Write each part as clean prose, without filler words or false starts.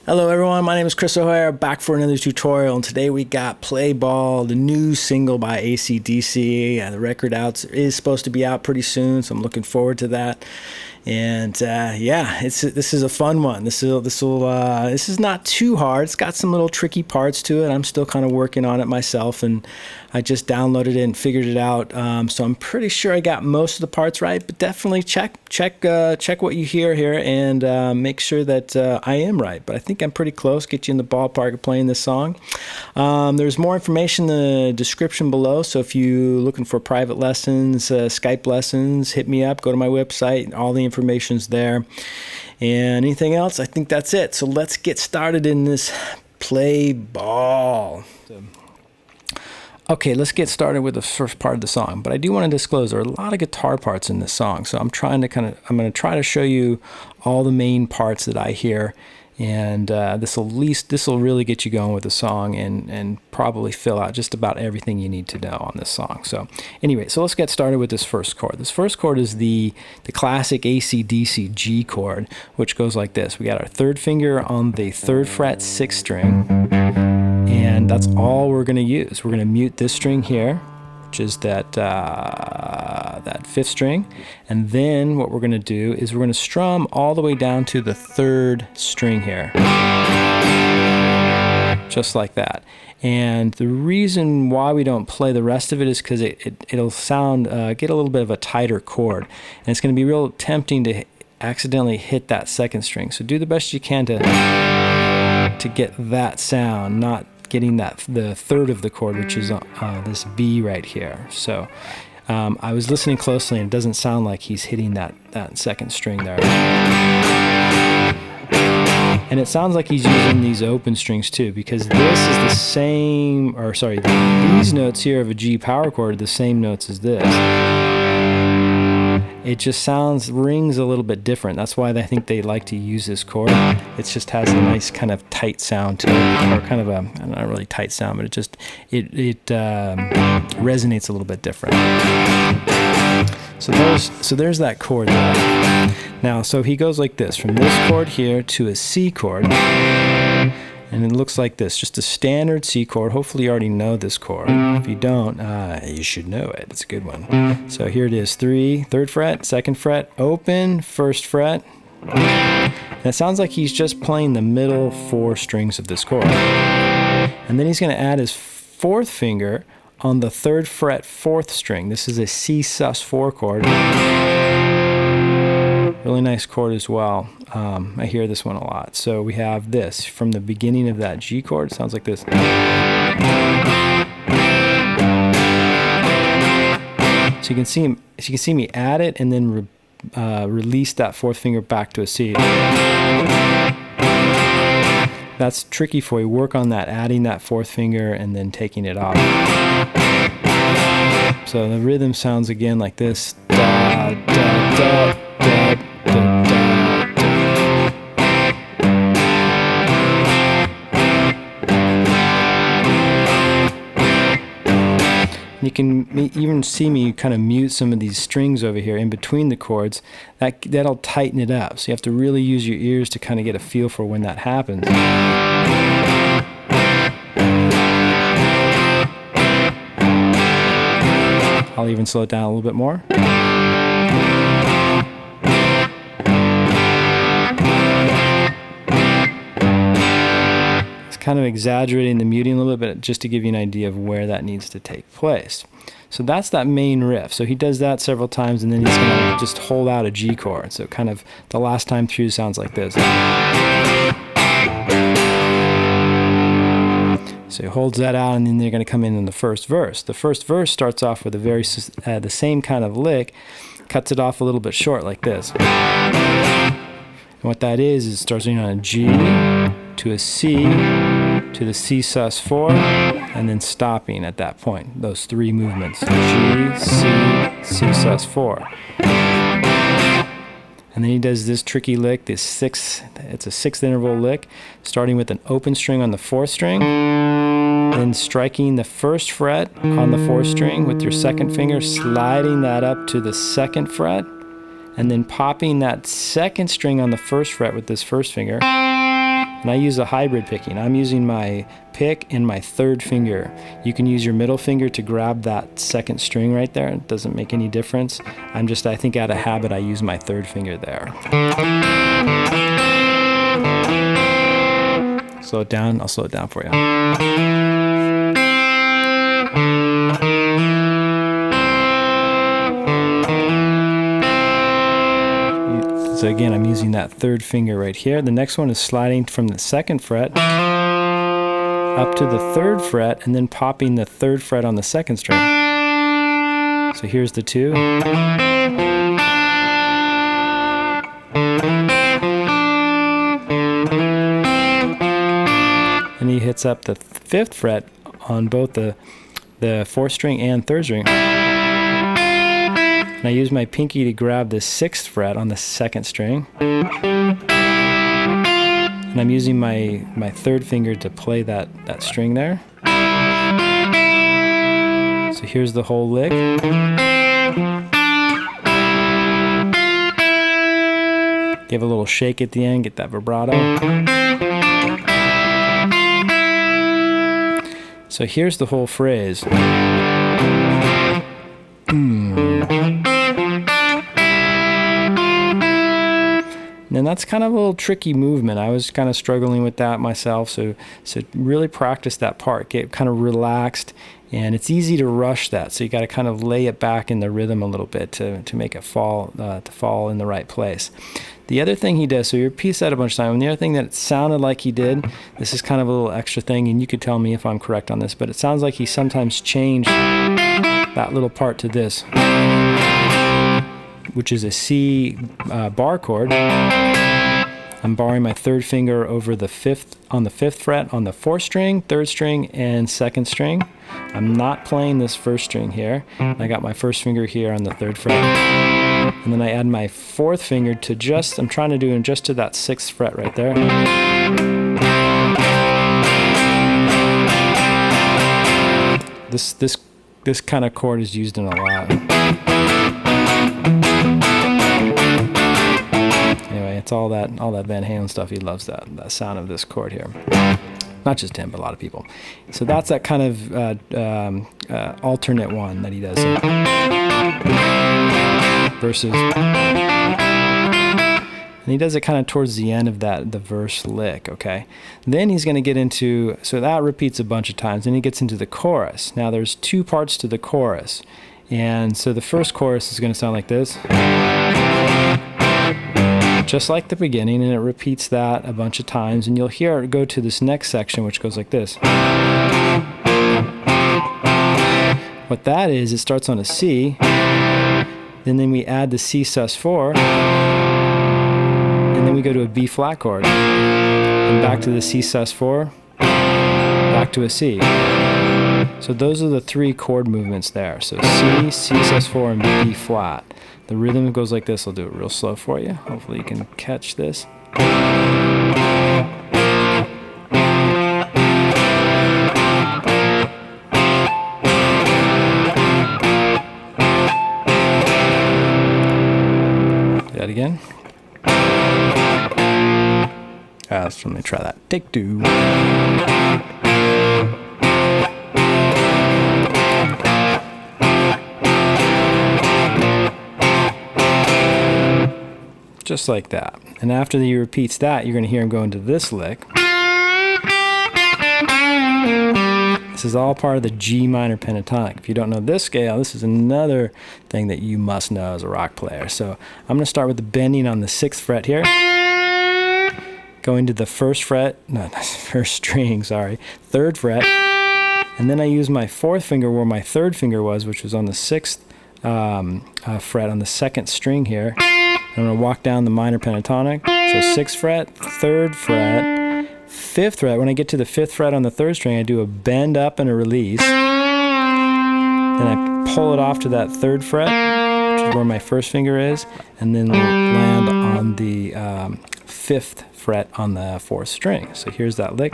Hello everyone, my name is Chris O'Hare, back for another tutorial, and today we got Play Ball, the new single by ACDC. The record is supposed to be out pretty soon, so I'm looking forward to that. And yeah, this is a fun one. This is not too hard. It's got some little tricky parts to it. I'm still kind of working on it myself, and I just downloaded it and figured it out. So I'm pretty sure I got most of the parts right, but definitely check what you hear here and make sure that I am right. But I think I'm pretty close. Get you in the ballpark of playing this song. There's more information in the description below. So if you're looking for private lessons, Skype lessons, hit me up. Go to my website. All the information's there. And anything else? I think that's it. So let's get started in this Play Ball. Okay, let's get started with the first part of the song. But I do want to disclose there are a lot of guitar parts in this song. So I'm going to try to show you all the main parts that I hear. And this will really get you going with the song and probably fill out just about everything you need to know on this song. So anyway, so let's get started with this first chord. This first chord is the classic ACDC G chord, which goes like this. We got our third finger on the 3rd fret, 6th string, and that's all we're going to use. We're going to mute this string here, which is that 5th string, and then what we're going to do is we're going to strum all the way down to the 3rd string here, just like that. And the reason why we don't play the rest of it is because it'll sound get a little bit of a tighter chord, and it's going to be real tempting to accidentally hit that 2nd string. So do the best you can to get that sound, not getting the 3rd of the chord, which is this B right here. So I was listening closely, and it doesn't sound like he's hitting that 2nd string there. And it sounds like he's using these open strings too, because this is the same, or sorry, these notes here of a G power chord are the same notes as this. It just rings a little bit different. That's why I think they like to use this chord. It just has a nice kind of tight sound to it, or kind of a, not really tight sound, but it resonates a little bit different. So there's that chord there. Now, so he goes like this, from this chord here to a C chord. And it looks like this, just a standard C chord. Hopefully you already know this chord. If you don't, you should know it. It's a good one. So here it is, 3rd fret, 2nd fret, open, 1st fret. And it sounds like he's just playing the middle 4 strings of this chord. And then he's going to add his 4th finger on the 3rd fret, 4th string. This is a C sus4 chord. Really nice chord as well. I hear this one a lot. So we have this from the beginning of that G chord. It sounds like this. So you can see me add it and then release that 4th finger back to a C. That's tricky for you. Work on that, adding that 4th finger and then taking it off. So the rhythm sounds again like this. Da, da, da, da, da, da. You can even see me kind of mute some of these strings over here in between the chords. That'll tighten it up. So you have to really use your ears to kind of get a feel for when that happens. I'll even slow it down a little bit more. Kind of exaggerating the muting a little bit, just to give you an idea of where that needs to take place. So that's that main riff. So he does that several times, and then he's going to just hold out a G chord. So kind of the last time through sounds like this. So he holds that out, and then they're going to come in the first verse. The first verse starts off with a the same kind of lick, cuts it off a little bit short like this. And what that is it starts on a G to a C to the C sus4, and then stopping at that point. Those 3 movements: G, C, C sus4. And then he does this tricky lick, it's a 6th interval lick, starting with an open string on the 4th string, then striking the 1st fret on the 4th string with your 2nd finger, sliding that up to the 2nd fret, and then popping that 2nd string on the 1st fret with this 1st finger, And I use a hybrid picking. I'm using my pick and my third finger. You can use your middle finger to grab that second string right there. It doesn't make any difference. I think out of habit I use my third finger there. Slow it down. I'll slow it down for you. So again, I'm using that third finger right here. The next one is sliding from the second fret up to the third fret and then popping the third fret on the second string. So here's the 2. And he hits up the 5th fret on both the 4th string and 3rd string. And I use my pinky to grab the 6th fret on the 2nd string. And I'm using my 3rd finger to play that string there. So here's the whole lick. Give a little shake at the end, get that vibrato. So here's the whole phrase. And that's kind of a little tricky movement. I was kind of struggling with that myself, so really practice that part. Get kind of relaxed, and it's easy to rush that, so you got to kind of lay it back in the rhythm a little bit to make it fall in the right place. The other thing he does, so he repeats that a bunch of times, and the other thing that it sounded like he did, this is kind of a little extra thing, and you could tell me if I'm correct on this, but it sounds like he sometimes changed that little part to this, which is a C bar chord. I'm barring my 3rd finger over the 5th on the 5th fret on the 4th string, 3rd string, and 2nd string. I'm not playing this 1st string here. I got my 1st finger here on the 3rd fret. And then I add my 4th finger to I'm trying to do just to that 6th fret right there. This kind of chord is used in a lot. Anyway, it's all that Van Halen stuff. He loves that sound of this chord here. Not just him, but a lot of people. So that's that kind of alternate one that he does. Verses. And he does it kind of towards the end of the verse lick, okay? Then he's going to get into, so that repeats a bunch of times. Then he gets into the chorus. Now there's 2 parts to the chorus. And so the first chorus is going to sound like this. Just like the beginning, and it repeats that a bunch of times. And you'll hear it go to this next section, which goes like this. What that is, it starts on a C, and then we add the C sus4, and then we go to a B flat chord, and back to the C sus4, back to a C. So those are the 3 chord movements there. So C, C sus4, and B flat. The rhythm goes like this. I'll do it real slow for you. Hopefully you can catch this. Do that again. So let me try that. Take 2. Just like that. And after he repeats that, you're going to hear him go into this lick. This is all part of the G minor pentatonic. If you don't know this scale, this is another thing that you must know as a rock player. So I'm going to start with the bending on the 6th fret here. Going to the 1st fret, no, 1st string, sorry, 3rd fret. And then I use my 4th finger where my 3rd finger was, which was on the 6th fret on the 2nd string here. I'm going to walk down the minor pentatonic. So 6th fret, 3rd fret, 5th fret. When I get to the 5th fret on the 3rd string, I do a bend up and a release. Then I pull it off to that 3rd fret, which is where my 1st finger is, and then land on the 5th fret on the 4th string. So here's that lick.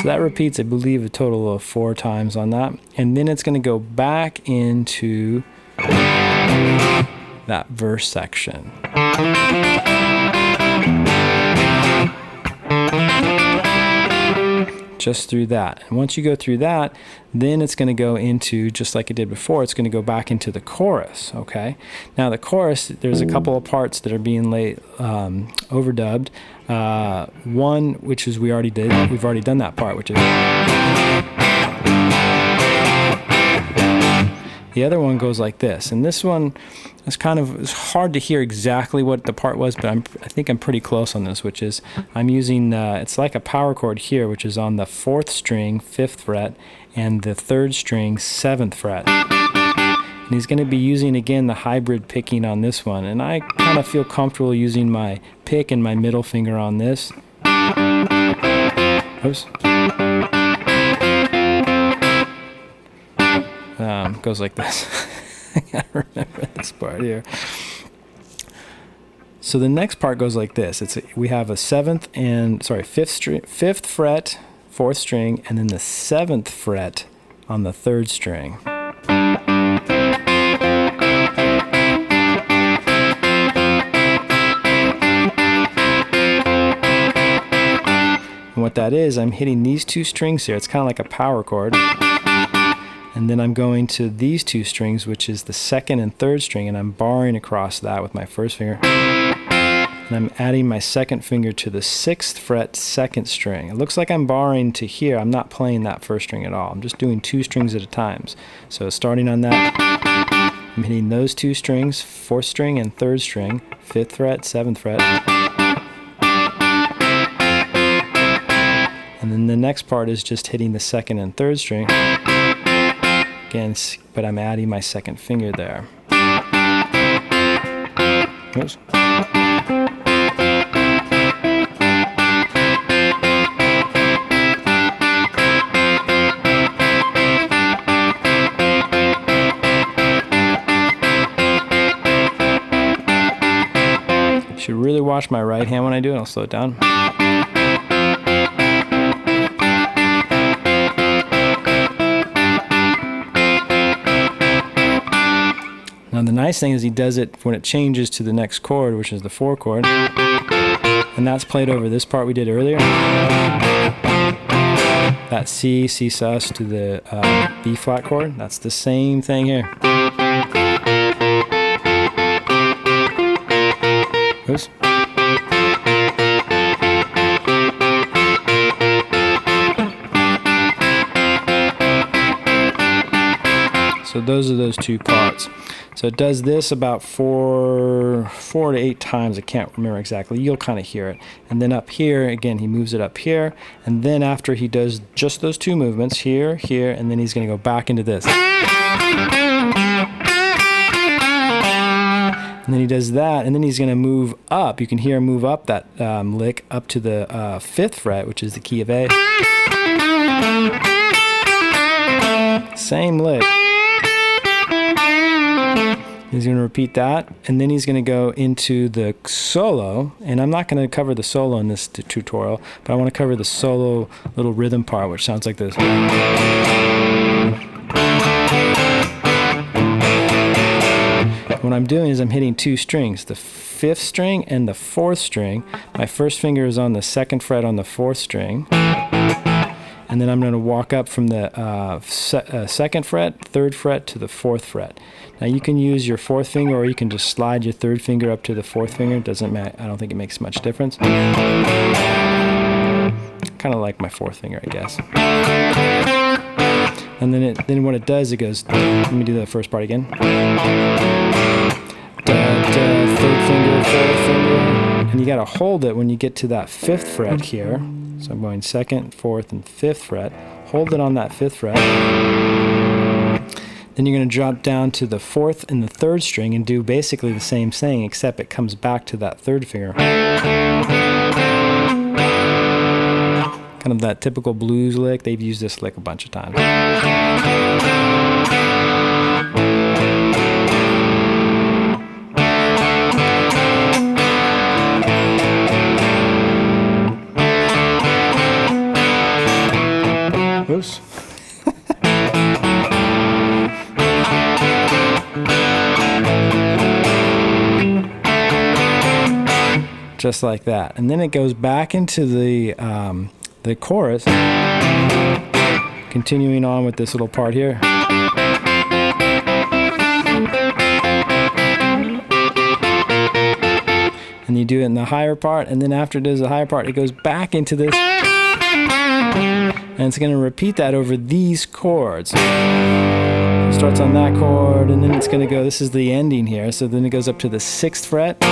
So that repeats, I believe, a total of 4 times on that. And then it's going to go back into that verse section. Just through that. And once you go through that, then it's going to go into, just like it did before, it's going to go back into the chorus, okay? Now the chorus, there's a couple of parts that are being overdubbed. One, which is we've already done that part, which is... The other one goes like this, and this one is it's hard to hear exactly what the part was, but I think I'm pretty close on this, which is I'm using, it's like a power chord here, which is on the 4th string, 5th fret, and the 3rd string, 7th fret. And he's going to be using, again, the hybrid picking on this one, and I kind of feel comfortable using my pick and my middle finger on this. Oops. Goes like this. I gotta remember this part here. So the next part goes like this. We have a 5th fret, 4th string, and then the 7th fret on the 3rd string. And what that is, I'm hitting these 2 strings here. It's kind of like a power chord. And then I'm going to these 2 strings, which is the 2nd and 3rd string, and I'm barring across that with my 1st finger. And I'm adding my 2nd finger to the 6th fret, 2nd string. It looks like I'm barring to here. I'm not playing that 1st string at all. I'm just doing 2 strings at a time. So starting on that, I'm hitting those 2 strings, 4th string and 3rd string, 5th fret, 7th fret. And then the next part is just hitting the 2nd and 3rd string. Again, but I'm adding my 2nd finger there. Oops. Should really watch my right hand when I do it. I'll slow it down. Now the nice thing is he does it when it changes to the next chord, which is the 4 chord, and that's played over this part we did earlier. That C sus to the B flat chord, that's the same thing here. Oops. So those are those 2 parts. So it does this about 4 to 8 times. I can't remember exactly. You'll kind of hear it. And then up here, again, he moves it up here. And then after he does just those 2 movements, here, here, and then he's going to go back into this. And then he does that, and then he's going to move up. You can hear him move up that lick up to the 5th fret, which is the key of A. Same lick. He's going to repeat that, and then he's going to go into the solo, and I'm not going to cover the solo in this tutorial, but I want to cover the solo little rhythm part, which sounds like this. What I'm doing is I'm hitting 2 strings, the 5th string and the 4th string. My 1st finger is on the 2nd fret on the 4th string. And then I'm going to walk up from the 2nd fret, 3rd fret to the 4th fret. Now you can use your 4th finger, or you can just slide your 3rd finger up to the 4th finger. It doesn't matter. I don't think it makes much difference. Kind of like my 4th finger, I guess. And then what it does, it goes. Let me do the first part again. Da, da, 3rd finger, 4th finger, and you got to hold it when you get to that 5th fret here. So I'm going 2nd, 4th, and 5th fret. Hold it on that 5th fret. Then you're going to drop down to the 4th and the 3rd string and do basically the same thing, except it comes back to that 3rd finger. Kind of that typical blues lick. They've used this lick a bunch of times. just like that. And then it goes back into the chorus, continuing on with this little part here. And you do it in the higher part, and then after it does the higher part, it goes back into this, and it's going to repeat that over these chords. It starts on that chord, and then it's going to go, this is the ending here, so then it goes up to the 6th fret,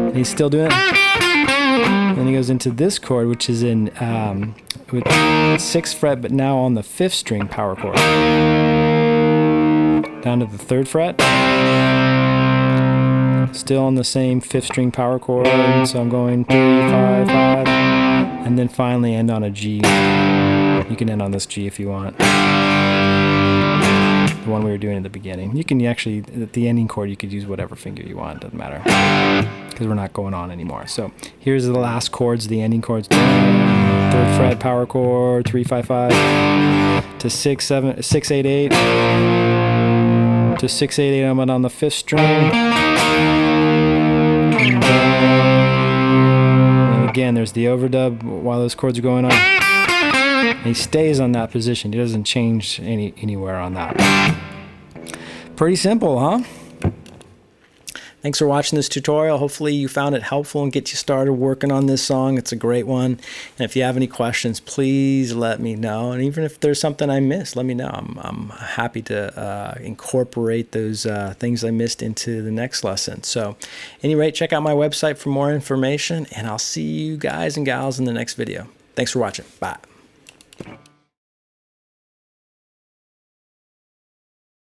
and he's still doing it. And then he goes into this chord, which is in with 6th fret, but now on the 5th string power chord, down to the 3rd fret. Still on the same 5th string power chord, so I'm going 3, 5, 5, and then finally end on a G. You can end on this G if you want. The one we were doing at the beginning. You can actually, at the ending chord, you could use whatever finger you want, doesn't matter. Because we're not going on anymore. So here's the last chords, the ending chords. 3rd fret power chord, 3, 5, 5, to 6, 7, 6, 8, 8. To 6, 8, 8, I'm on the 5th string. And again, there's the overdub while those chords are going on. And he stays on that position. He doesn't change anywhere on that. Pretty simple, huh? Thanks for watching this tutorial. Hopefully you found it helpful and get you started working on this song. It's a great one. And if you have any questions, please let me know. And even if there's something I missed, let me know. I'm happy to incorporate those things I missed into the next lesson. So at any rate, check out my website for more information, and I'll see you guys and gals in the next video. Thanks for watching. Bye.